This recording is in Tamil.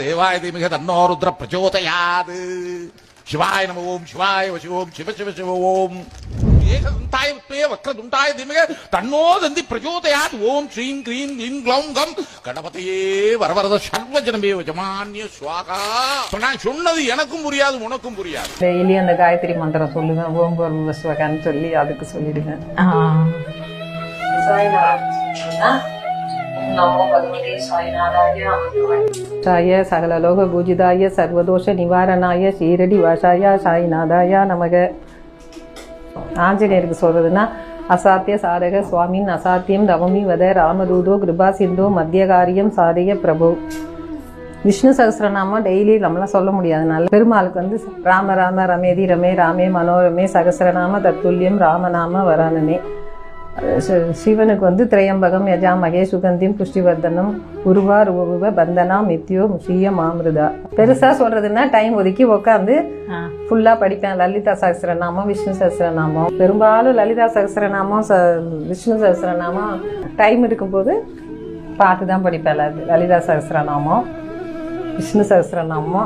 தேவாய தீமிக தன்னோ ருத்ர பிரச்சோதயாது. சிவாய நம ஓம், சிவாய வசிவோம், சிவ சிவ சிவ ஓம். ஏகதந்தாய வித்மே வக்ரதுண்டாய தீமிக தன்னோ தந்தி பிரச்சோதயாது. ஓம் ஸ்ரீம் க்ரீம் க்ளீம் க்ளௌம் கம் கணபதியே வரவரத சர்வஜனமே வஜமான்ய ஸ்வாகா. நான் சொன்னது எனக்கும் புரியாது, உனக்கும் புரியாது. டெய்லி அந்த காயத்ரி மந்திரம் சொல்லுவேன். ஓம் பூர்வ ஸ்வகான்னு சொல்லி அதுக்கு சொல்லிடுவேன். சகல லோக பூஜிதாய சர்வதோஷ நிவாரணாய ஸ்ரீரடி வாசாய சாய்நாதாய நமக. ஆஞ்சநேயருக்கு சொல்றதுன்னா அசாத்திய சாதக சுவாமின் அசாத்தியம் தவமி வத ராமதூதோ கிருபா சிந்தோ மத்திய காரியம் சாதய பிரபு. விஷ்ணு சகஸ்ரநாமம் டெய்லி நம்மளாம் சொல்ல முடியாதுனால பெருமாளுக்கு வந்து ராம ராம ரமேதி ரமே ராமே மனோரமே சகஸ்ரநாம தத்துல்யம் ராமநாம வரானனே. சிவனுக்கு வந்து திரையம்பகம் யஜாமகே சுகந்திம் புஷ்டிவர்தனம் உருவா ரூப பந்தனா மித்யோ முஷிய மாமிருதா. பெருசா சொல்றதுன்னா டைம் ஒதுக்கி உட்காந்து ஃபுல்லா படிப்பேன். லலிதா சகஸ்ரநாமம், விஷ்ணு சகஸ்ரநாமம். பெரும்பாலும் லலிதா சகஸ்ரநாமம், விஷ்ணு சகஸ்ரநாமம் டைம் இருக்கும்போது பார்த்து தான் படிப்பேன். லலிதா சகஸ்ரநாமம், விஷ்ணு சகஸ்ரநாமம்.